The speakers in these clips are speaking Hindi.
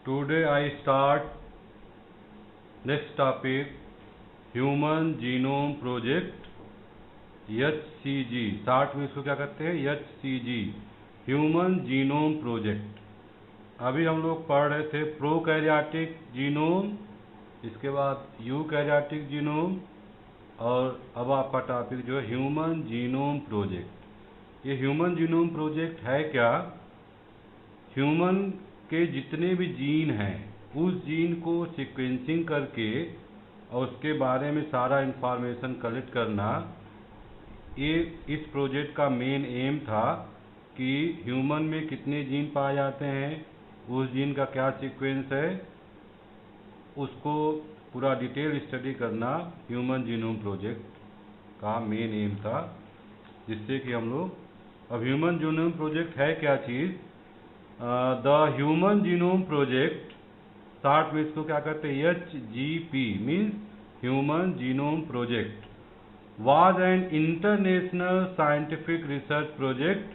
Today I start next topic Human Genome Project HCG। Short में इसको क्या कहते हैं? HCG human genome project. अभी हम लोग पढ़ रहे थे प्रोकैरियोटिक जीनोम, इसके बाद यूकैरियोटिक जीनोम, और अब आपका टॉपिक जो है ह्यूमन जीनोम प्रोजेक्ट। ये ह्यूमन जीनोम प्रोजेक्ट है क्या? ह्यूमन के जितने भी जीन हैं उस जीन को सीक्वेंसिंग करके और उसके बारे में सारा इंफॉर्मेशन कलेक्ट करना, ये इस प्रोजेक्ट का मेन एम था कि ह्यूमन में कितने जीन पाए जाते हैं, उस जीन का क्या सीक्वेंस है, उसको पूरा डिटेल स्टडी करना ह्यूमन जीनोम प्रोजेक्ट का मेन एम था। जिससे कि हम लोग अब ह्यूमन जीनोम प्रोजेक्ट है क्या चीज़? The human genome project, short में इसको क्या कहते हैं? HGP means human genome project was an international scientific research project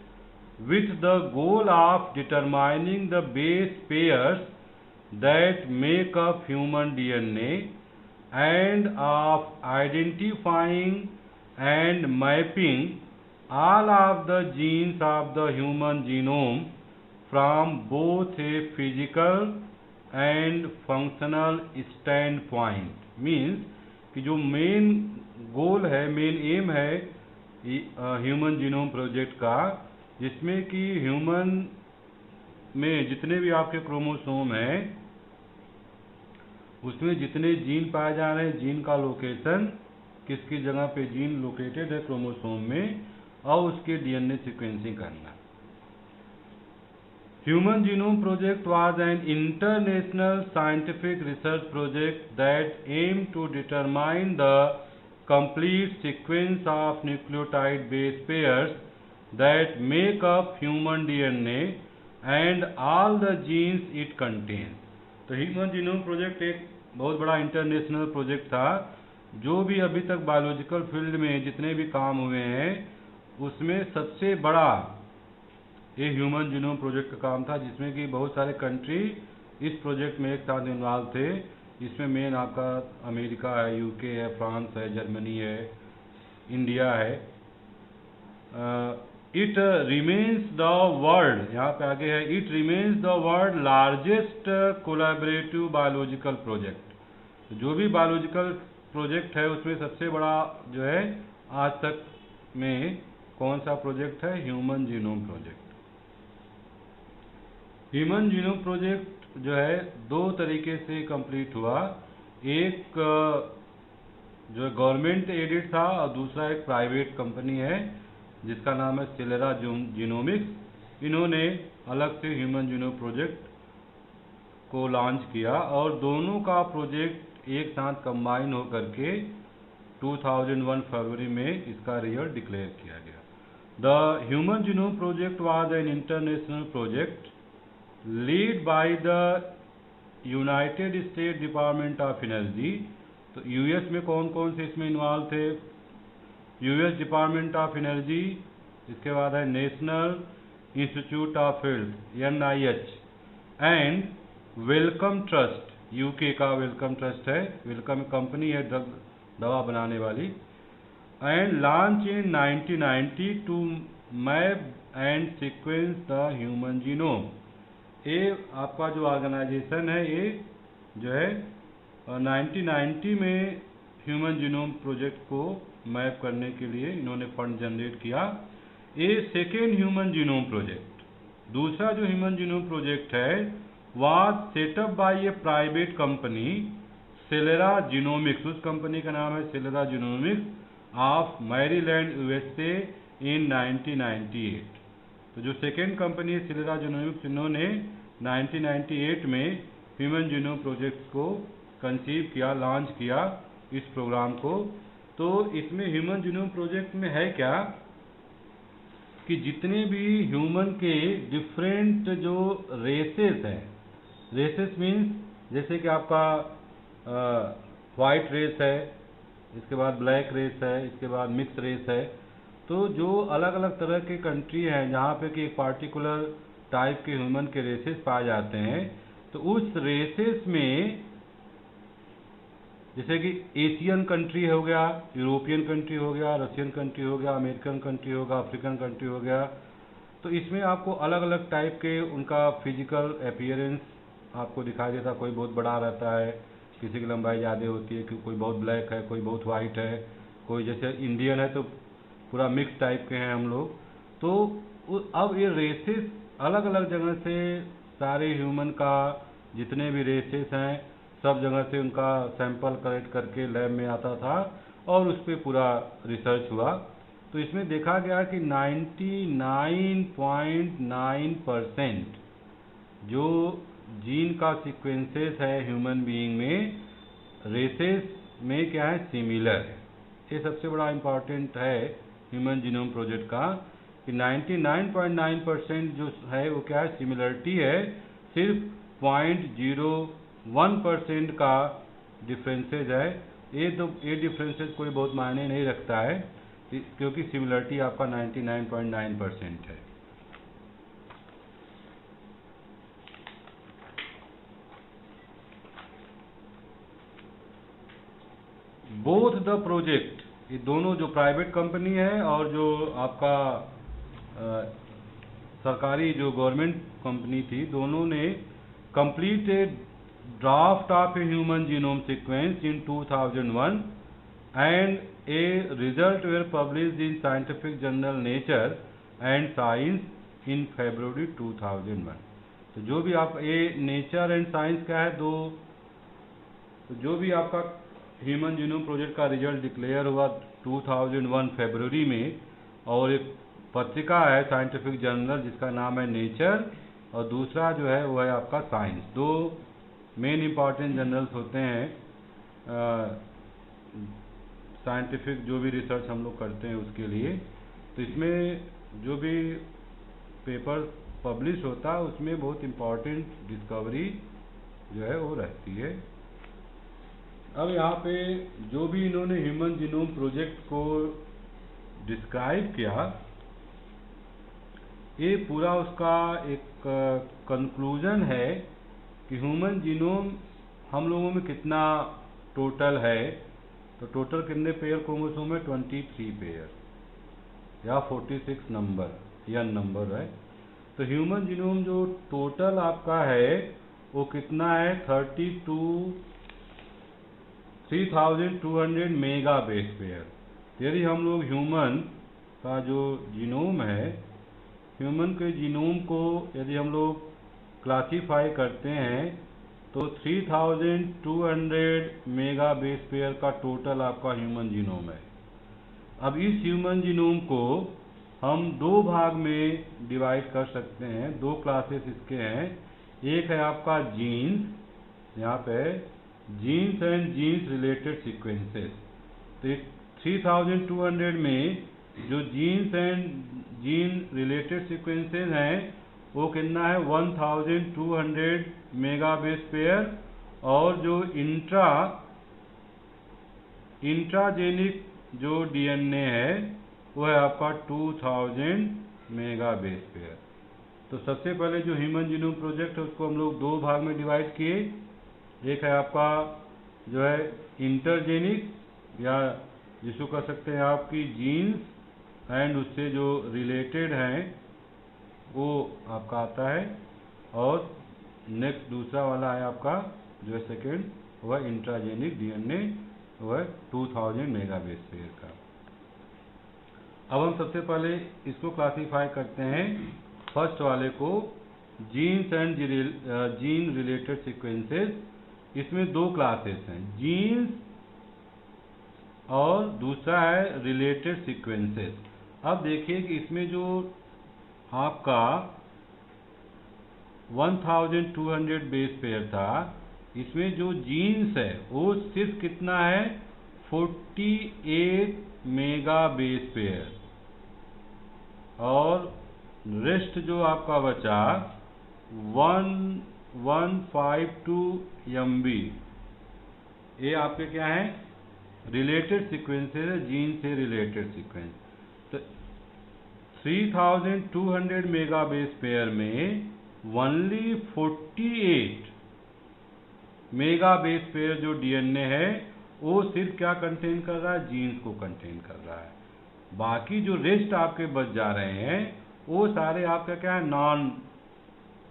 with the goal of determining the base pairs that make up human DNA and of identifying and mapping all of the genes of the human genome from both a physical and functional standpoint। Means कि जो मेन गोल है, मेन एम है ह्यूमन जीनोम प्रोजेक्ट का, जिसमें कि ह्यूमन में जितने भी आपके क्रोमोसोम हैं उसमें जितने जीन पाए जा रहे हैं, जीन का लोकेशन, किस किस जगह पे जीन लोकेटेड है क्रोमोसोम में, और उसके डीएनए सीक्वेंसिंग करना। Human Genome Project was an international scientific research project that aimed to determine the complete sequence of nucleotide base pairs that make up human DNA and all the genes it contains। तो ह्यूमन जीनोम प्रोजेक्ट एक बहुत बड़ा इंटरनेशनल प्रोजेक्ट था, जो भी अभी तक बायोलॉजिकल फील्ड में जितने भी काम हुए हैं उसमें सबसे बड़ा ये ह्यूमन जीनोम प्रोजेक्ट का काम था, जिसमें कि बहुत सारे कंट्री इस प्रोजेक्ट में एक साथ इन्वॉल्व थे। इसमें मेन आपका अमेरिका है, यूके है, फ्रांस है, जर्मनी है, इंडिया है। इट रिमेन्स द वर्ल्ड, यहाँ पे आगे है, it remains the world largest collaborative biological project. जो भी बायोलॉजिकल प्रोजेक्ट है उसमें सबसे बड़ा जो है आज तक में कौन सा प्रोजेक्ट है? Human genome project. Human genome project जो है दो तरीके से कंप्लीट हुआ। एक जो गवर्नमेंट एडेड था और दूसरा एक प्राइवेट कंपनी है जिसका नाम है सेलेरा जीनोमिक्स। इन्होंने अलग से ह्यूमन जीनोम प्रोजेक्ट को लॉन्च किया और दोनों का प्रोजेक्ट एक साथ कंबाइन होकर के 2001 फरवरी में इसका रिजल्ट डिक्लेयर किया गया। The human genome project was an international project lead by the United state department of energy. तो यूएस में कौन कौन से इसमें इन्वॉल्व थे? यूएस डिपार्टमेंट ऑफ एनर्जी, इसके बाद है national institute of health NIH, and Wellcome trust, UK का वेलकम ट्रस्ट है, वेलकम कंपनी है दवा बनाने वाली। And launch in 1990 to map and sequence the human genome. ये आपका जो ऑर्गेनाइजेशन है ये जो है 1990 में ह्यूमन जीनोम प्रोजेक्ट को मैप करने के लिए इन्होंने फंड जनरेट किया। ये सेकेंड ह्यूमन जीनोम प्रोजेक्ट। दूसरा जो ह्यूमन जीनोम प्रोजेक्ट है was setup by a private company Celera Genomics. उस कंपनी का नाम है Celera Genomics of Maryland USA in 1998। तो जो सेकेंड कंपनी है सेलेरा जीनोमिक्स, इन्होंने 1998 में ह्यूमन जीनोम प्रोजेक्ट को कंसीव किया, लॉन्च किया इस प्रोग्राम को। तो इसमें ह्यूमन जीनोम प्रोजेक्ट में है क्या कि जितने भी ह्यूमन के डिफरेंट जो रेसेस हैं, रेसेस मीन्स जैसे कि आपका वाइट रेस है, इसके बाद ब्लैक रेस है, इसके बाद मिक्स रेस है। तो जो अलग अलग तरह के कंट्री हैं जहाँ पे कि एक पार्टिकुलर टाइप के ह्यूमन के रेसेस पाए जाते हैं, तो उस रेसेस में जैसे कि एशियन कंट्री हो गया, यूरोपियन कंट्री हो गया, रशियन कंट्री हो गया, अमेरिकन कंट्री होगा, अफ्रीकन कंट्री हो गया, तो इसमें आपको अलग अलग टाइप के उनका फिजिकल अपीयरेंस आपको दिखाई देता। कोई बहुत बड़ा रहता है, किसी की लंबाई ज़्यादा होती है, कोई बहुत ब्लैक है, कोई बहुत वाइट है, कोई जैसे इंडियन है तो पूरा मिक्स टाइप के हैं हम लोग। तो अब ये रेसेस अलग अलग जगह से सारे ह्यूमन का जितने भी रेसेस हैं सब जगह से उनका सैंपल कलेक्ट करके लैब में आता था और उस पर पूरा रिसर्च हुआ। तो इसमें देखा गया कि 99.9% जो जीन का सीक्वेंसेस है ह्यूमन बीइंग में, रेसेस में क्या है, सिमिलर है। ये सबसे बड़ा इम्पॉर्टेंट है ह्यूमन जीनोम प्रोजेक्ट का कि 99.9% जो है वो क्या है, सिमिलरिटी है। सिर्फ 0.01% का डिफरेंसेज है। ये डिफरेंसेज कोई बहुत मायने नहीं रखता है क्योंकि सिमिलरिटी आपका 99.9% है। बोथ द प्रोजेक्ट, ये दोनों जो प्राइवेट कंपनी है और जो आपका सरकारी जो गवर्नमेंट कंपनी थी, दोनों ने completed draft of a human genome sequence in 2001 and a result were published in scientific journal Nature and Science in February 2001। तो जो भी आप ये नेचर एंड साइंस का है दो, तो जो भी आपका ह्यूमन जीनोम प्रोजेक्ट का रिजल्ट डिक्लेयर हुआ 2001 फरवरी में, और एक पत्रिका है साइंटिफिक जर्नल जिसका नाम है नेचर, और दूसरा जो है वो है आपका साइंस। दो मेन इंपॉर्टेंट जर्नल्स होते हैं साइंटिफिक जो भी रिसर्च हम लोग करते हैं उसके लिए। तो इसमें जो भी पेपर पब्लिश होता है उसमें बहुत इंपॉर्टेंट डिस्कवरी जो है वो रहती है। अब यहाँ पे जो भी इन्होंने ह्यूमन जीनोम प्रोजेक्ट को डिस्क्राइब किया, ये पूरा उसका एक कंक्लूजन है कि ह्यूमन जीनोम हम लोगों में कितना टोटल है। तो टोटल कितने पेयर क्रोमोसोम है, 23 पेयर या 46 नंबर या नंबर है। तो ह्यूमन जीनोम जो टोटल आपका है वो कितना है, 3200 मेगा बेस पेयर। यदि हम लोग ह्यूमन का जो जीनोम है, ह्यूमन के जीनोम को यदि हम लोग क्लासीफाई करते हैं तो 3200 मेगा बेस पेयर का टोटल आपका ह्यूमन जीनोम है। अब इस ह्यूमन जीनोम को हम दो भाग में डिवाइड कर सकते हैं। दो क्लासेस इसके हैं। एक है आपका जीन्स, यहाँ पे genes and genes related sequences. तो 3200 में जो genes and gene related sequences हैं वो कितना है, 1200 मेगा बेस पेयर, और जो इंट्राजेनिक जो डीएनए है वो है आपका 2000 मेगा बेस पेयर। तो सबसे पहले जो ह्यूमन जीनोम प्रोजेक्ट है उसको हम लोग दो भाग में डिवाइड किए। एक है आपका जो है इंटरजेनिक, या जिसको कह सकते हैं आपकी जीन्स एंड उससे जो रिलेटेड हैं वो आपका आता है, और नेक्स्ट दूसरा वाला है आपका जो है सेकेंड, वह इंट्राजेनिक डीएनए, वह 2000 मेगा बेस पेयर का। अब हम सबसे पहले इसको क्लासीफाई करते हैं। फर्स्ट वाले को genes and gene related sequences. इसमें दो क्लासेस हैं, जीन्स और दूसरा है रिलेटेड सीक्वेंसेस। अब देखिए कि इसमें जो आपका 1200 बेस पेयर था, इसमें जो जीन्स है वो सिर्फ कितना है, 48 मेगा बेस पेयर, और रेस्ट जो आपका बचा 1152 MB, ये आपके क्या है, रिलेटेड सीक्वेंसेस है, जीन से रिलेटेड सीक्वेंस। तो 3200 मेगा बेस पेयर में ओनली 48 मेगा बेस पेयर जो डीएनए है वो सिर्फ क्या कंटेन कर रहा है, जीन्स को कंटेन कर रहा है। बाकी जो रेस्ट आपके बच जा रहे हैं वो सारे आपका क्या है, नॉन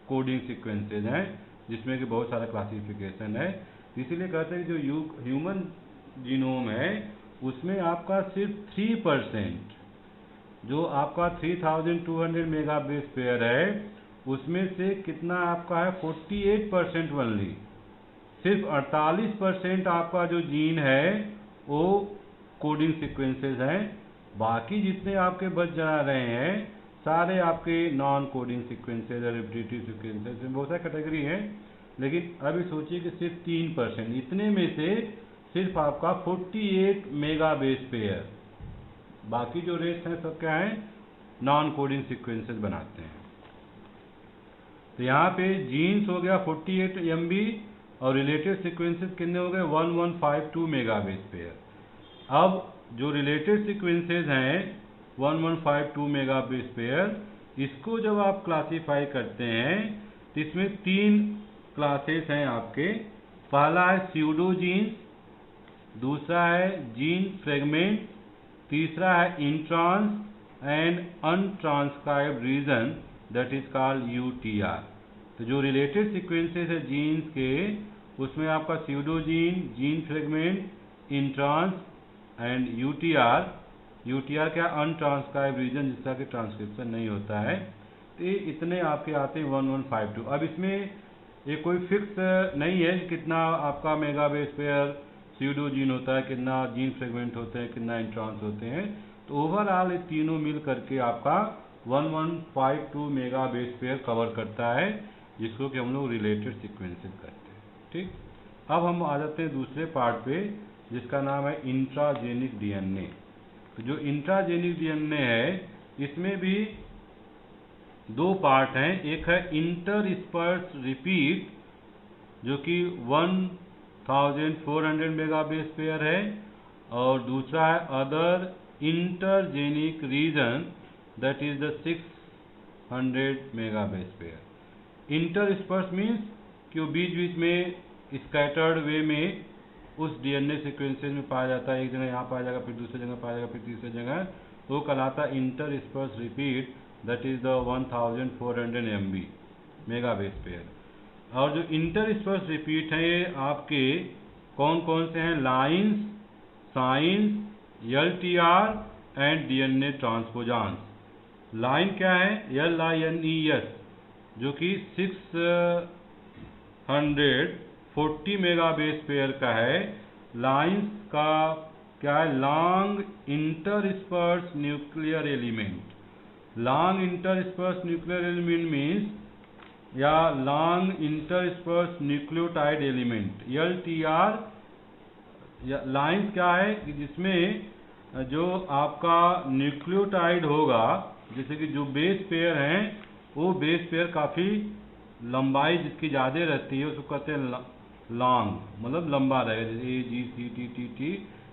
कोडिंग सीक्वेंसेज हैं, जिसमें कि बहुत सारा क्लासिफिकेशन है। इसीलिए कहते हैं कि जो ह्यूमन जीनोम है उसमें आपका सिर्फ 3%, जो आपका 3200 मेगा बेस पेयर है उसमें से कितना आपका है, 48% ओनली, सिर्फ 48% आपका जो जीन है वो कोडिंग सीक्वेंसेस हैं। बाकी जितने आपके बच जा रहे हैं सारे आपके नॉन कोडिंग सीक्वेंसेस और रिपीटिटिव सीक्वेंसेस में बहुत सारी कैटेगरी हैं। लेकिन अभी सोचिए कि सिर्फ 3%, इतने में से सिर्फ आपका 48 मेगा बेस पेयर, बाकी जो रेस्ट हैं सब क्या है, नॉन कोडिंग सीक्वेंसेस बनाते हैं। तो यहाँ पे जीन्स हो गया 48 MB और रिलेटेड सीक्वेंसेस कितने हो गए, 1152 मेगा बेस पेयर। अब जो रिलेटेड सीक्वेंसेस हैं 1152 मेगा बेस पेयर, इसको जब आप क्लासीफाई करते हैं तो इसमें 3 क्लासेस हैं आपके। पहला है स्यूडो जीन्स, दूसरा है जीन फ्रेगमेंट, तीसरा है introns and untranscribed region, that is called UTR। तो जो रिलेटेड सीक्वेंसेस है जीन्स के उसमें आपका pseudo gene, gene fragment, entrance and UTR क्या, अनट्रांसक्राइब्ड रीजन, जिसका कि ट्रांसक्रिप्शन नहीं होता है। तो ये इतने आपके आते हैं 1152। अब इसमें ये कोई फिक्स नहीं है कितना आपका mega base pair pseudo gene होता है, कितना जीन फ्रेगमेंट होते हैं, कितना इंट्रांस होते हैं। तो ओवरऑल ये तीनों मिल करके आपका 1152 मेगा बेस पेयर कवर करता है, जिसको कि हम लोग रिलेटेड सीक्वेंसेस कहते हैं। ठीक, अब हम आ जाते हैं दूसरे पार्ट पे, जिसका नाम है इंट्राजेनिक डीएनए। तो जो इंट्राजेनिक डीएनए है इसमें भी 2 पार्ट हैं। एक है इंटरस्पर्स रिपीट जो कि 1400 मेगा बेस पेयर है, और दूसरा है other intergenic region, that is the 600 mega base pair. Intersperse means कि वो बीच बीच में स्कैटर्ड वे में उस डीएनए सीक्वेंसेस में पाया जाता है, एक जगह यहाँ पाया जाएगा, फिर दूसरी जगह पाया जाएगा, फिर तीसरी जगह, तो कहलाता है intersperse repeat, that is the 1400 MB mega base pair. और जो इंटरस्पर्स रिपीट है ये आपके कौन कौन से हैं, LINEs, SINEs, LTR and DNA transposons. Line क्या है, LINES, जो कि 640 मेगा बेस पेयर का है। लाइंस का क्या है, long interspersed nuclear element. Long interspersed nuclear element means या long interspersed nucleotide element, LTR। LINEs क्या है कि जिसमें जो आपका न्यूक्लियोटाइड होगा, जैसे कि जो बेस पेयर हैं वो बेस पेयर काफ़ी लंबाई जिसकी ज़्यादा रहती है उसको कहते हैं लॉन्ग, मतलब लंबा रहेगा, जैसे AGCTTT,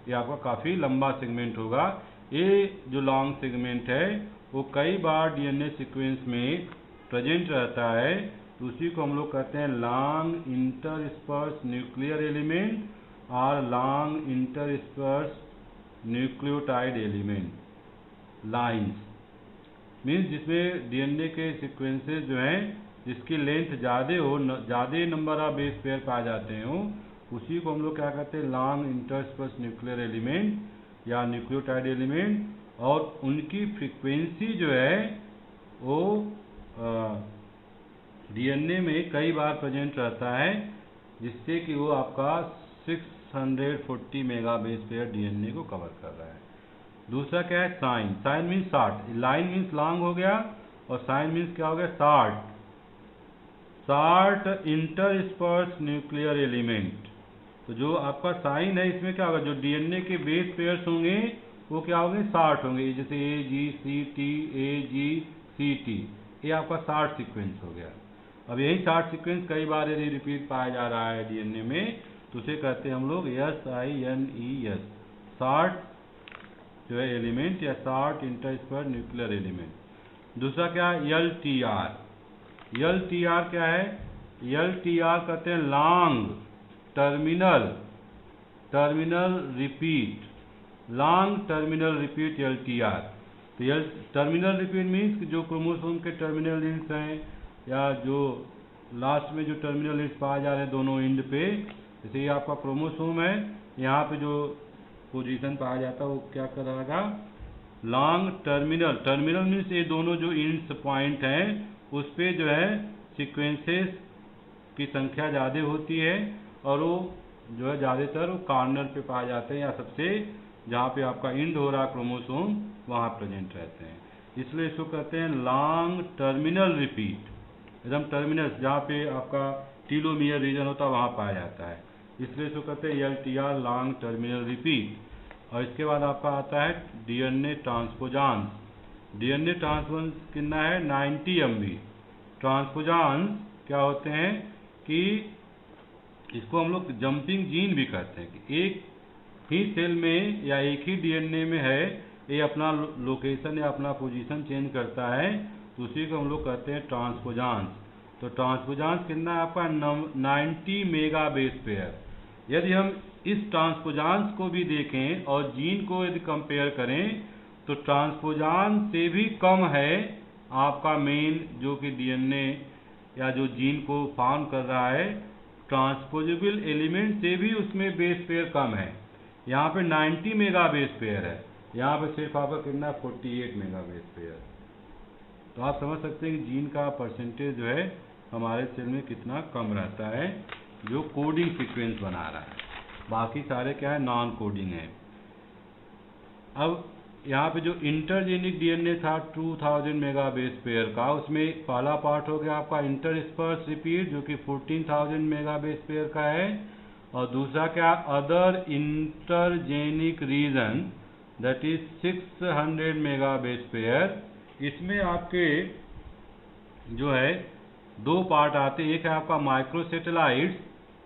ये आपका काफ़ी लंबा सेगमेंट होगा। ये जो लॉन्ग सेगमेंट है वो कई बार डीएनए सीक्वेंस में प्रेजेंट रहता है, तो उसी को हम लोग कहते हैं लॉन्ग इंटरस्पर्स न्यूक्लियर एलिमेंट और long interspersed nucleotide element. LINEs means जिसमें डीएनए के सीक्वेंसेस जो हैं जिसकी लेंथ ज़्यादा हो, ज़्यादा नंबर ऑफ बेस पेयर पाए जाते हो, उसी को हम लोग क्या कहते हैं, लॉन्ग इंटरस्पर्स न्यूक्लियर एलिमेंट या न्यूक्लियोटाइड एलिमेंट। और उनकी फ्रीक्वेंसी जो है वो डीएनए में कई बार प्रेजेंट रहता है, जिससे कि वो आपका 640 मेगा बेस पेयर डीएनए को कवर कर रहा है। दूसरा क्या है, SINE. SINE means 60, LINE means long हो गया, और साइन मीन्स क्या हो गया, 60 इंटरस्पर्स न्यूक्लियर एलिमेंट। तो जो आपका साइन है इसमें क्या होगा, जो डीएनए के बेस पेयर्स होंगे वो क्या होंगे, 60 होंगे, जैसे AGCT, ये आपका 60 सीक्वेंस हो गया। अब यही 60 सीक्वेंस कई बार यदि रिपीट पाया जा रहा है डीएनए में, तो उसे कहते हैं हम लोग SINES, 60 जो है एलिमेंट या 60 इंटरस्पर्स न्यूक्लियर एलिमेंट। दूसरा क्या है, LTR। LTR क्या है, LTR कहते हैं long terminal repeat, long terminal repeat LTR। तो टर्मिनल रिपीट मीन्स जो क्रोमोसोम के टर्मिनल एंड्स हैं या जो लास्ट में जो टर्मिनल एंड्स पाए जा रहे हैं दोनों एंड पे, जैसे ये आपका क्रोमोसोम है, यहाँ पे जो पोजीशन पाया जाता है वो क्या कराएगा, लॉन्ग टर्मिनल मीन्स ये दोनों जो एंड्स पॉइंट हैं उस पे जो है सीक्वेंसेस की संख्या ज़्यादा होती है और वो जो है ज़्यादातर वो कॉर्नर पे पाए जाते हैं या सबसे जहाँ पे आपका एंड हो रहा है क्रोमोसोम वहाँ प्रेजेंट रहते हैं, इसलिए इसको कहते हैं लॉन्ग टर्मिनल रिपीट। एकदम टर्मिनस जहाँ पे आपका टीलोमियर रीजन होता है वहाँ पाया जाता है, इसलिए इसको कहते हैं LTR, लॉन्ग टर्मिनल रिपीट। और इसके बाद आपका आता है DNA ट्रांसपोजांस। DNA ट्रांसपोजांस कितना है 90 MB। ट्रांसपोजांस क्या होते हैं कि इसको हम लोग जंपिंग जीन भी कहते हैं कि एक ही सेल में या एक ही DNA में है, ये अपना लोकेशन या अपना पोजीशन चेंज करता है, तो उसी को हम लोग कहते हैं ट्रांसपोजांस। तो ट्रांसपोजांस कितना है आपका 90 मेगा बेस पेयर। यदि हम इस ट्रांसपोजांस को भी देखें और जीन को यदि कंपेयर करें तो ट्रांसपोजांस से भी कम है आपका मेन जो कि DNA या जो जीन को फॉर्म कर रहा है, ट्रांसपोजेबल एलिमेंट से भी उसमें बेस पेयर कम है। यहाँ पे 90 मेगा बेस पेयर है, यहाँ पे सिर्फ आपका कितना 48 मेगा बेस पेयर। तो आप समझ सकते हैं कि जीन का परसेंटेज जो है हमारे सेल में कितना कम रहता है जो कोडिंग सीक्वेंस बना रहा है, बाकी सारे क्या है नॉन कोडिंग है। अब यहाँ पे जो इंटरजेनिक DNA था 2000 मेगा बेस पेयर का, उसमें पहला पार्ट हो गया आपका इंटरस्पर्स रिपीट जो कि 14000 मेगा बेस पेयर का है, और दूसरा क्या other intergenic region that is 600 mega base pair. इसमें आपके जो है दो पार्ट आते हैं, एक है आपका माइक्रोसेटेलाइट्स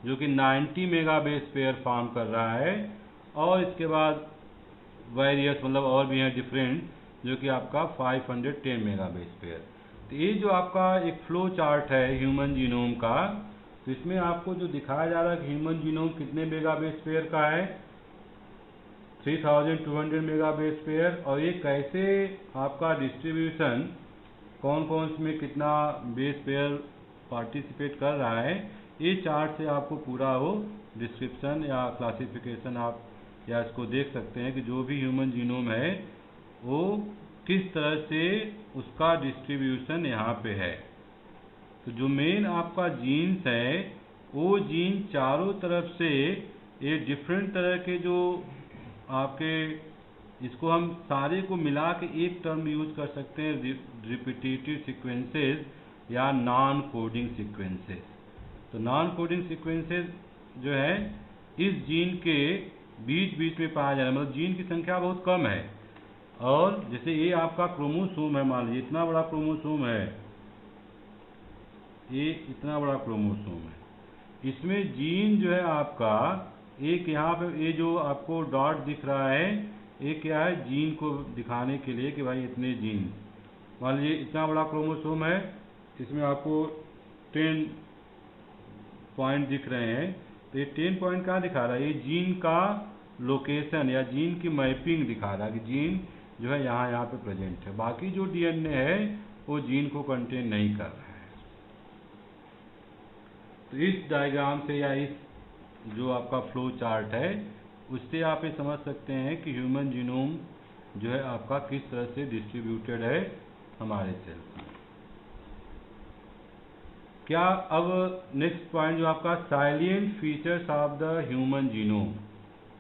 जो कि 90 मेगा बेस पेयर फॉर्म कर रहा है, और इसके बाद वेरियस मतलब और भी हैं डिफरेंट जो कि आपका 510 मेगा बेस पेयर। तो ये जो आपका एक फ्लो चार्ट है ह्यूमन जीनोम का, तो इसमें आपको जो दिखाया जा रहा है कि ह्यूमन जीनोम कितने मेगा बेस पेयर का है 3200 मेगा बेस पेयर, और ये कैसे आपका डिस्ट्रीब्यूशन कौन कौन इसमें कितना बेस पेयर पार्टिसिपेट कर रहा है, ये चार्ट से आपको पूरा वो डिस्क्रिप्शन या क्लासिफिकेशन आप या इसको देख सकते हैं कि जो भी ह्यूमन जीनोम है वो किस तरह से उसका डिस्ट्रीब्यूशन यहाँ पे है। तो जो मेन आपका जीन्स है वो जीन चारों तरफ से ये डिफरेंट तरह के जो आपके इसको हम सारे को मिला के एक टर्म यूज कर सकते हैं रिपीटेटिव सीक्वेंसेस या नॉन कोडिंग सीक्वेंसेस। तो नॉन कोडिंग सीक्वेंसेस जो है इस जीन के बीच बीच में पाया जा रहा है, मतलब जीन की संख्या बहुत कम है। और जैसे ये आपका क्रोमोसोम है, मान लीजिए इतना बड़ा क्रोमोसोम है, ये इतना बड़ा क्रोमोसोम है, इसमें जीन जो है आपका एक यहाँ पे ये जो आपको डॉट दिख रहा है ये क्या है जीन को दिखाने के लिए कि भाई इतने जीन, मान लीजिए इतना बड़ा क्रोमोसोम है, इसमें आपको 10 पॉइंट दिख रहे हैं, तो ये 10 पॉइंट कहाँ दिखा रहा है, ये जीन का लोकेशन या जीन की मैपिंग दिखा रहा है कि जीन जो है यहाँ पे प्रेजेंट है। बाकी जो DNA है वो जीन को कंटेन नहीं कर रहा है। तो इस डायग्राम से या इस जो आपका फ्लो चार्ट है उससे आप ये समझ सकते हैं कि ह्यूमन जीनोम जो है आपका किस तरह से डिस्ट्रीब्यूटेड है हमारे सेल में। क्या अब नेक्स्ट पॉइंट जो आपका salient features of the human genome.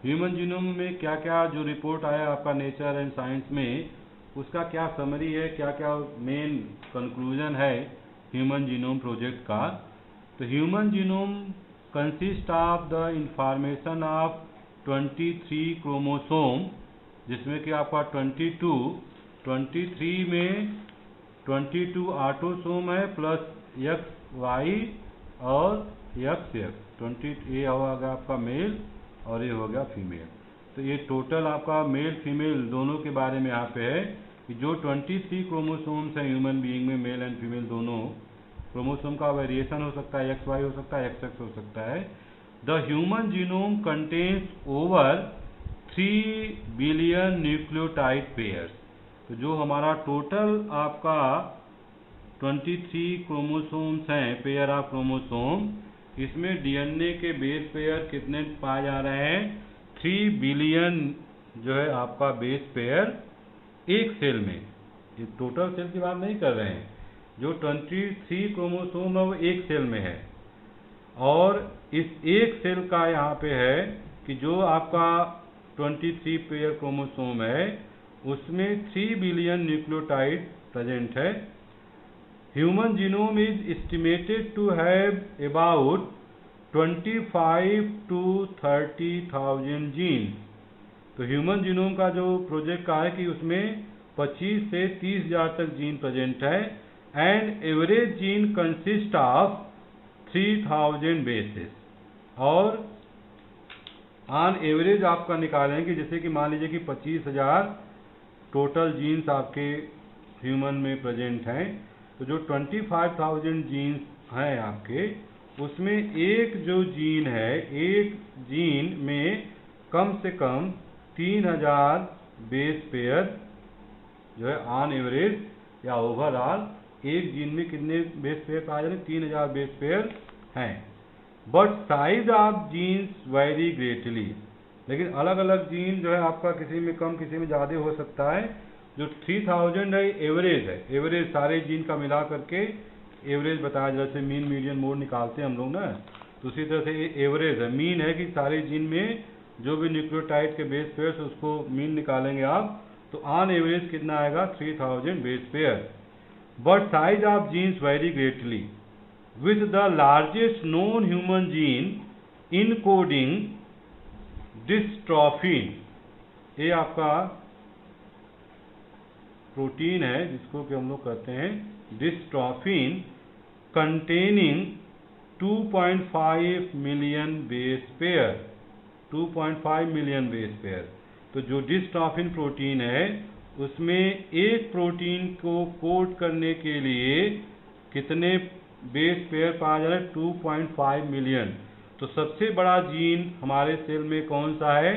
Human genome में क्या क्या जो रिपोर्ट आया आपका नेचर एंड साइंस में, उसका क्या समरी है, क्या क्या मेन कंक्लूजन है ह्यूमन जीनोम प्रोजेक्ट का। तो human genome consist of the information of 23 chromosome, जिसमें कि आपका 23 में 22 ऑटोसोम है प्लस XY और XX, 20 ये होगा आपका मेल और ये हो गया फीमेल। तो ये टोटल आपका मेल फीमेल दोनों के बारे में यहाँ पे है कि जो 23 क्रोमोसोम्स हैं ह्यूमन बीइंग में, मेल एंड फीमेल दोनों क्रोमोसोम का वेरिएशन हो सकता है, XY हो सकता है, XX हो सकता है, the human genome contains over 3 billion nucleotide pairs. तो जो हमारा टोटल आपका 23 क्रोमोसोम्स हैं, पेयर ऑफ क्रोमोसोम, इसमें डीएनए के बेस पेयर कितने पाए जा रहे हैं? 3 बिलियन जो है आपका बेस पेयर एक सेल में। ये टोटल सेल की बात नहीं कर रहे हैं, जो 23 क्रोमोसोम है वो एक सेल में है। और इस एक सेल का यहाँ पे है कि जो आपका 23 पेयर क्रोमोसोम है उसमें 3 बिलियन न्यूक्लियोटाइड प्रेजेंट है। Human genome is estimated to have about 25 to 30,000 genes. तो ह्यूमन जीनोम का जो प्रोजेक्ट का है कि उसमें 25 से 30,000 तक जीन प्रेजेंट है। And average gene consist of 3000 bases. और ऑन एवरेज आपका निकालेंगे, जैसे कि मान लीजिए कि 25,000 टोटल जीन्स आपके ह्यूमन में प्रेजेंट हैं, तो जो 25,000 जीन्स हैं आपके, उसमें एक जो जीन है, एक जीन में कम से कम 3000 बेस पेयर जो है ऑन एवरेज या ओवरऑल एक जीन में कितने बेस पेयर पाए जा रहे हैं? 3000 बेस पेयर हैं। But size of genes vary greatly. लेकिन अलग अलग जीन जो है आपका किसी में कम किसी में ज़्यादा हो सकता है। जो 3000 है एवरेज है, एवरेज सारे जीन का मिला करके एवरेज बताया, जैसे मीन मीडियन मोड निकालते हैं हम लोग ना, तो उसी तरह से ये एवरेज है। मीन है कि सारे जीन में जो भी न्यूक्लियोटाइड के बेस पेयर उसको मीन निकालेंगे आप, तो ऑन एवरेज कितना आएगा? 3000 base pair. But size of genes vary greatly with the largest known human gene encoding dystrophin. ये आपका प्रोटीन है जिसको कि हम लोग कहते हैं dystrophin, containing 2.5 million base pair. 2.5 million base pair. तो जो डिस्ट्रॉफिन प्रोटीन है उसमें एक प्रोटीन को कोड करने के लिए कितने बेस पेयर पाया जा रहा है? 2.5 मिलियन। तो सबसे बड़ा जीन हमारे सेल में कौन सा है?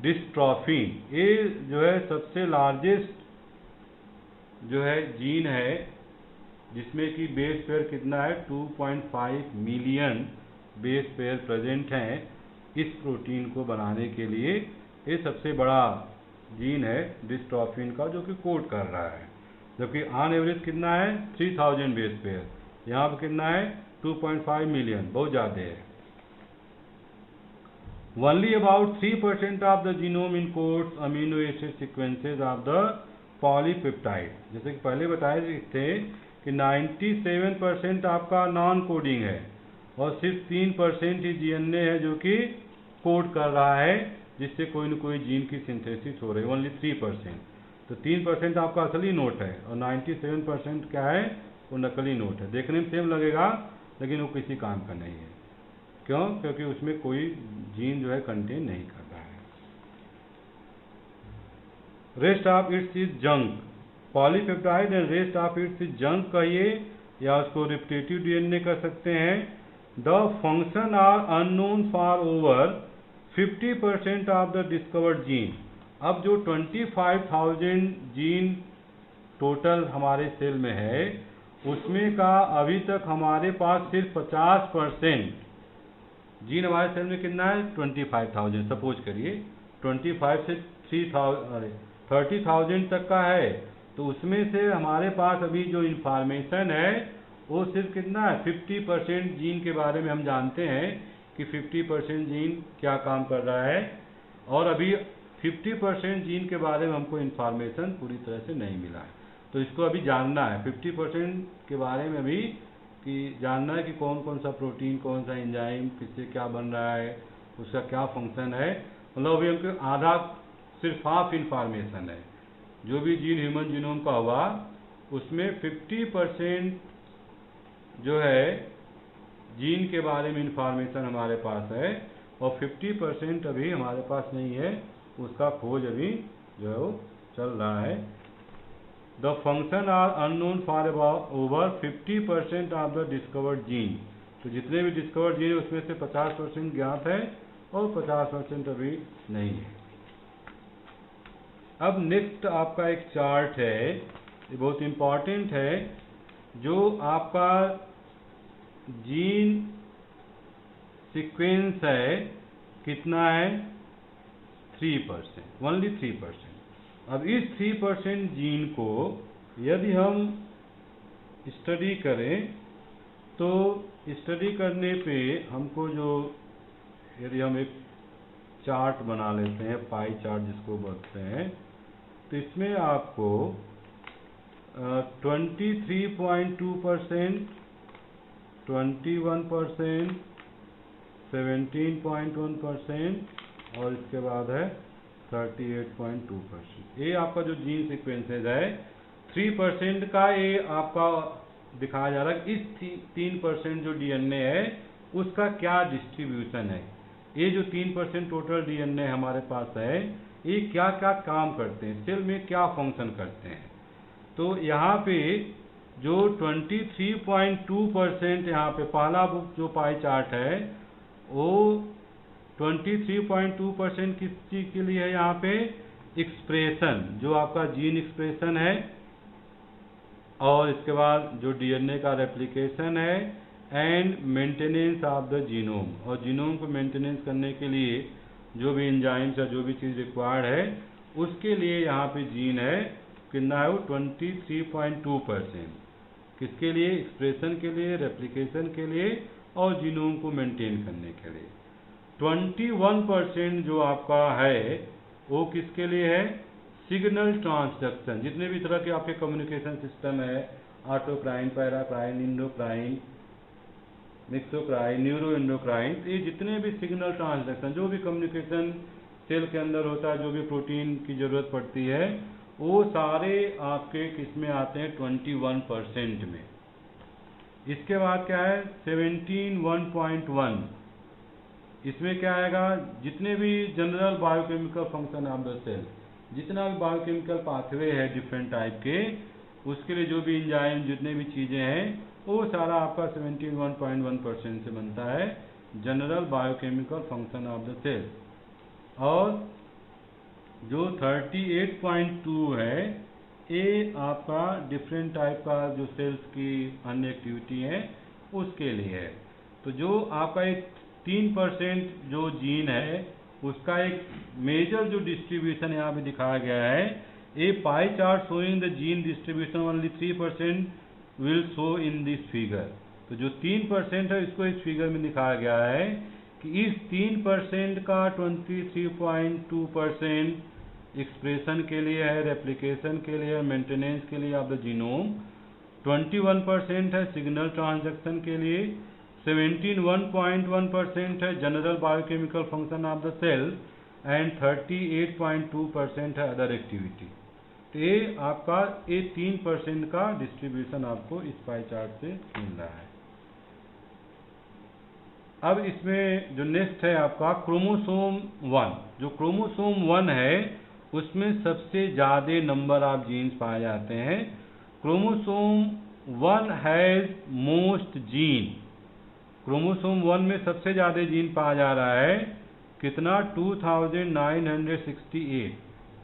डिस्ट्रॉफिन। ये जो है सबसे लार्जेस्ट जो है जीन है, जिसमें कि बेस पेयर कितना है? 2.5 मिलियन बेस पेयर प्रेजेंट हैं इस प्रोटीन को बनाने के लिए। ये सबसे बड़ा जीन है डिस्ट्रॉफिन का, जो कि कोड कर रहा है। जबकि ऑन एवरेज कितना है? 3000 बेस पेयर। यहाँ पर कितना है? 2.5 मिलियन, बहुत ज़्यादा है। Only about 3% of the genome encodes amino acid sequences of the polypeptide। जैसे कि पहले बताए थे कि 97% आपका नॉन कोडिंग है और सिर्फ 3% ही डीएनए है जो कि कोड कर रहा है, जिससे कोई न कोई जीन की सिंथेसिस हो रही है। ओनली 3%। तो 3% आपका असली नोट है और 97% क्या है? वो नकली नोट है। देखने में सेम लगेगा लेकिन वो किसी काम का नहीं है। क्यों? क्योंकि उसमें कोई जीन जो है कंटेन नहीं कर रहा है। Rest of its is junk. Polypeptide and rest of its is junk कहिए या उसको रिपीटेटिव डीएनए कर सकते हैं। The function are unknown for over 50% of the discovered gene. अब जो 25,000 जीन टोटल हमारे सेल में है, उसमें का अभी तक हमारे पास सिर्फ 50% जीन हमारे सेल में कितना है? 25,000। सपोज करिए 25 से 30,000 तक का है, तो उसमें से हमारे पास अभी जो इंफॉर्मेशन है वो सिर्फ कितना है? 50% जीन के बारे में हम जानते हैं कि 50% जीन क्या काम कर रहा है, और अभी 50% जीन के बारे में हमको इंफॉर्मेशन पूरी तरह से नहीं मिला है। तो इसको अभी जानना है 50% के बारे में अभी, कि जानना है कि कौन कौन सा प्रोटीन, कौन सा एंजाइम, किससे क्या बन रहा है, उसका क्या फंक्शन है। मतलब अभी हमको आधा, सिर्फ हाफ इंफॉर्मेशन है। जो भी जीन ह्यूमन जीनोम का हुआ उसमें 50% जो है जीन के बारे में इंफॉर्मेशन हमारे पास है और 50% अभी हमारे पास नहीं है। उसका खोज अभी जो है वो चल रहा है। The function are unknown for about over 50% of the discovered gene। तो जितने भी डिस्कवर्ड जीन है उसमें से 50% ज्ञात है और 50% अभी नहीं है। अब नेक्स्ट आपका एक चार्ट है, ये बहुत इम्पॉर्टेंट है, जो आपका जीन सीक्वेंस है कितना है, 3%, ओनली 3%। अब इस 3% जीन को यदि हम स्टडी करें तो स्टडी करने पे हमको जो, यदि हम एक चार्ट बना लेते हैं, पाई चार्ट जिसको बोलते हैं, तो इसमें आपको 23.2%, 21%, 17.1% और इसके बाद है 38.2%। ये आपका जो जीन सीक्वेंसेज है 3% का, ये आपका दिखाया जा रहा है इस 3% जो डीएनए है उसका क्या डिस्ट्रीब्यूशन है। ये जो 3% टोटल डीएनए हमारे पास है, ये क्या क्या काम करते हैं, सेल में क्या फंक्शन करते हैं। तो यहाँ पे जो 23.2% यहाँ पे पहला बुक जो पाई चार्ट है वो 23.2% किस चीज के लिए है, यहाँ पे एक्सप्रेशन, जो आपका जीन एक्सप्रेशन है, और इसके बाद जो डीएनए का रेप्लिकेशन है, and maintenance of the genome, और जीनोम को मेंटेनेंस करने के लिए जो भी एंजाइम्स या जो भी चीज़ रिक्वायर्ड है उसके लिए यहाँ पे जीन है कितना है वो 23.2%। किसके लिए, एक्सप्रेशन के लिए, रेप्लिकेशन के लिए और जीनोम को मेंटेन करने के लिए। 21% जो आपका है वो किसके लिए है, सिग्नल ट्रांसडक्शन, जितने भी तरह के आपके कम्युनिकेशन सिस्टम है, autocrine, paracrine, endocrine, mixocrine, neuro endocrine, ये जितने भी सिग्नल ट्रांसडक्शन, जो भी कम्युनिकेशन सेल के अंदर होता है, जो भी प्रोटीन की जरूरत पड़ती है, वो सारे आपके किस में आते हैं, 21% में। इसके बाद क्या है 17.1, इसमें क्या आएगा, जितने भी general biochemical function of the cell, जितना भी बायोकेमिकल पाथवे है डिफरेंट टाइप के, उसके लिए जो भी एंजाइम, जितने भी चीज़ें हैं, वो सारा आपका 17.1% से बनता है, general biochemical function of the cell. और जो 38.2 है ये आपका डिफरेंट टाइप का जो सेल्स की अन्य एक्टिविटी है उसके लिए है। तो जो आपका एक 3% जो जीन है उसका एक मेजर जो डिस्ट्रीब्यूशन यहाँ पे दिखाया गया है, a pie chart showing the gene distribution only 3% will show in this figure. तो जो 3% है इसको इस फिगर में दिखाया गया है कि इस 3% का 23.2% एक्सप्रेशन के लिए है, रेप्लिकेशन के लिए, मेंटेनेंस के लिए ऑफ द जीनोम, 21% है सिग्नल ट्रांसडक्शन के लिए, 17.1% है general biochemical function of the cell, and 38.2% है अदर एक्टिविटी। तो ये आपका ये 3% का डिस्ट्रीब्यूशन आपको इस पाई चार्ट से मिल रहा है। अब इसमें जो नेक्स्ट है आपका क्रोमोसोम 1, जो क्रोमोसोम 1 है उसमें सबसे ज़्यादा नंबर ऑफ जीन्स पाए जाते हैं। Chromosome 1 has most gene, chromosome 1 में सबसे ज़्यादा जीन पाया जा रहा है, कितना 2968।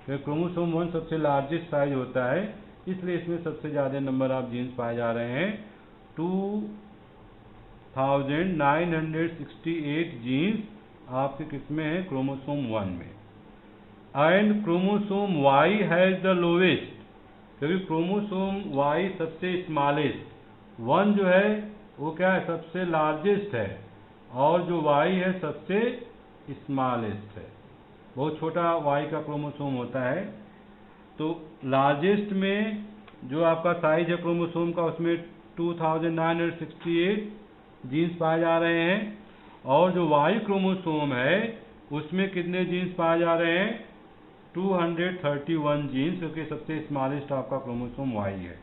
तो क्रोमोसोम 1 सबसे लार्जेस्ट साइज होता है, इसलिए इसमें सबसे ज़्यादा नंबर ऑफ जीन्स पाए जा रहे हैं। 2968 जीन्स आपके किसमें है, क्रोमोसोम 1 में। And chromosome Y has the lowest, क्योंकि क्रोमोसोम Y सबसे स्मॉलेस्ट, 1 जो है वो क्या है, सबसे लार्जेस्ट है, और जो Y है सबसे स्मॉलेस्ट है, बहुत छोटा Y का क्रोमोसोम होता है। तो लार्जेस्ट में जो आपका साइज है क्रोमोसोम का उसमें 2968 जीन्स पाए जा रहे हैं, और जो Y क्रोमोसोम है उसमें कितने जीन्स पाए जा रहे हैं, 231 जीन्स, क्योंकि सबसे स्मॉलेस्ट आपका क्रोमोसोम Y है।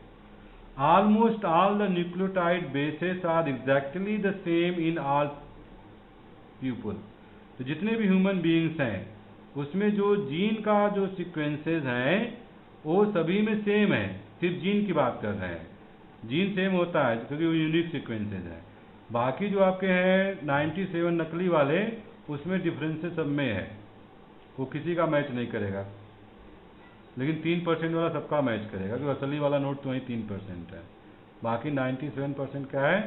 Almost all the nucleotide bases are exactly the same in all people। तो जितने भी ह्यूमन बीइंग्स हैं उसमें जो जीन का जो सीक्वेंसेस हैं वो सभी में सेम है, सिर्फ जीन की बात कर रहे हैं, जीन सेम होता है क्योंकि वो यूनिक सीक्वेंसेस है। बाकी जो आपके हैं 97 नकली वाले, उसमें डिफरेंसेस सब में है, वो किसी का मैच नहीं करेगा, लेकिन 3% वाला सबका मैच करेगा, क्योंकि असली वाला नोट तो वही 3% है। बाकी 97% क्या है,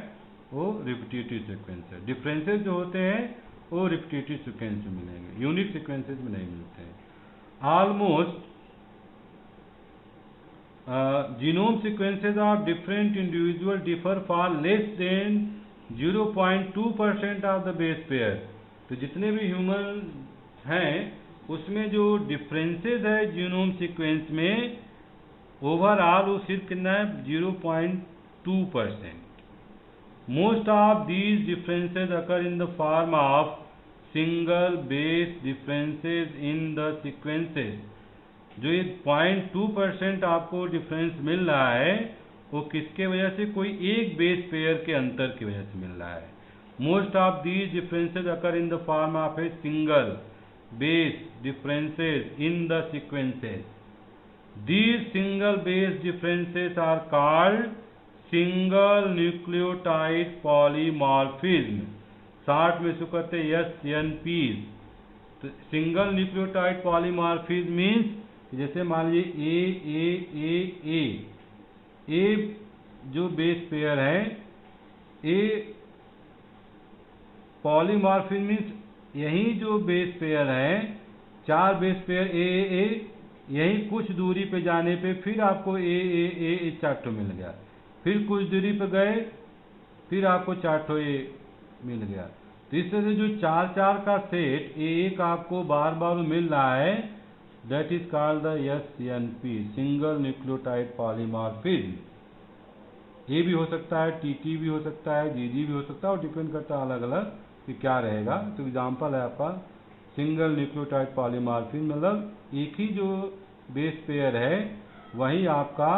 वो रिपीटेटिव सीक्वेंस है। डिफरेंसेस जो होते हैं वो रिपीटेटिव सीक्वेंस में मिलेंगे, यूनिक सीक्वेंसेस में नहीं मिलते हैं। Almost genome sequences of different individual differ far less than 0.2% of the base pair। तो जितने भी ह्यूमन हैं उसमें जो डिफरेंसेस है जीनोम सीक्वेंस में, ओवरऑल वो सिर्फ कितना है, 0.2%। Most of these differences occur in the form of single base differences in the sequences. जो ये 0.2% आपको डिफरेंस मिल रहा है वो किसके वजह से, कोई एक बेस पेयर के अंतर की वजह से मिल रहा है। Most of these differences occur in the form of a single base differences in the sequences. These single base differences are called single nucleotide polymorphism, शॉर्ट में इसको कहते हैं SNPs। तो सिंगल न्यूक्लियोटाइड पॉलीमॉर्फिज्म मीन्स, जैसे मान लीजिए ए जो बेस पेयर है, ए पॉलीमॉर्फिज्म मीन्स यही जो बेस पेयर है, 4 बेस पेयर ए, यही कुछ दूरी पे जाने पे फिर आपको ए 4 मिल गया, फिर कुछ दूरी पे गए फिर आपको 4 ए मिल गया। तो इस तरह से जो 4 का सेट ए का आपको बार बार मिल रहा है, that is called the SNP, single nucleotide polymorphism. A भी हो सकता है, TT भी हो सकता है, GG भी हो सकता है, और डिपेंड करता है अलग अलग कि क्या रहेगा। तो एग्जांपल है आपका सिंगल न्यूक्लियोटाइड पॉलीमॉर्फिज्म, मतलब एक ही जो बेस पेयर है वही आपका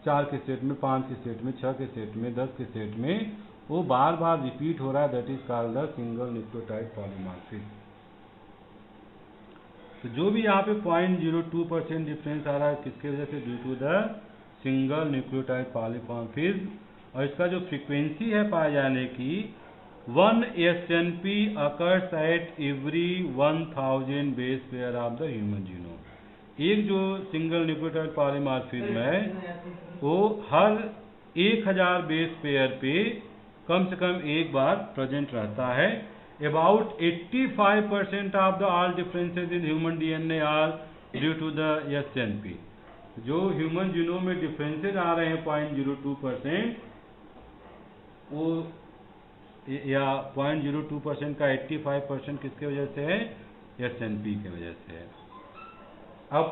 4 के सेट में, 5 के सेट में, 6 के सेट में, 10 के सेट में वो बार बार रिपीट हो रहा है, that is called the single nucleotide polymorphism. तो जो भी यहाँ पे 0.02% डिफरेंस आ रहा है किसके वजह से, due to the single nucleotide polymorphism. और इसका जो फ्रीक्वेंसी है पाए जाने की, 1 SNP occurs at every 1000 base pair of the human genome. एक जो सिंगल न्यूक्लियोटाइड पॉलीमॉर्फिज्म है वो हर 1000 बेस पेयर पे कम से कम एक बार प्रेजेंट रहता है। About 85% of the all differences in human DNA are due to the SNP। जो ह्यूमन जीनोम में डिफरेंसेस आ रहे हैं 0.02%, वो या 0.02% का 85% किसके वजह से है, SNP की वजह से है। अब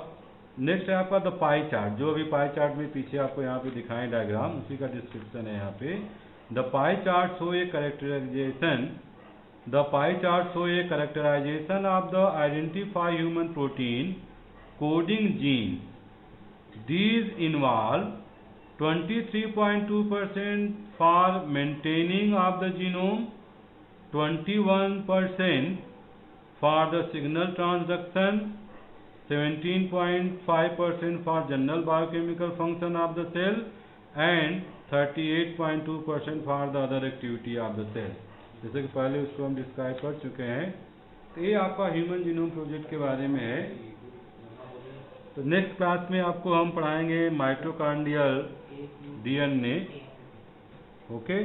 नेक्स्ट है आपका द पाई चार्ट। जो अभी पाई चार्ट में पीछे आपको यहाँ पे दिखाएं डायग्राम, उसी का डिस्क्रिप्शन है यहाँ पे। The pie chart show a characterization The pie chart show a characterization of the identified human protein coding genes. These involve 23.2% for maintaining of the genome, 21% for the signal transduction, 17.5% for general biochemical function of the cell, and 38.2% for the other activity of the cell। जैसे कि पहले उसको हम डिस्क्राइब कर चुके हैं। तो ये आपका ह्यूमन जीनोम प्रोजेक्ट के बारे में है। तो नेक्स्ट क्लास में आपको हम पढ़ाएंगे माइटोकॉन्ड्रियल DNA। ओके।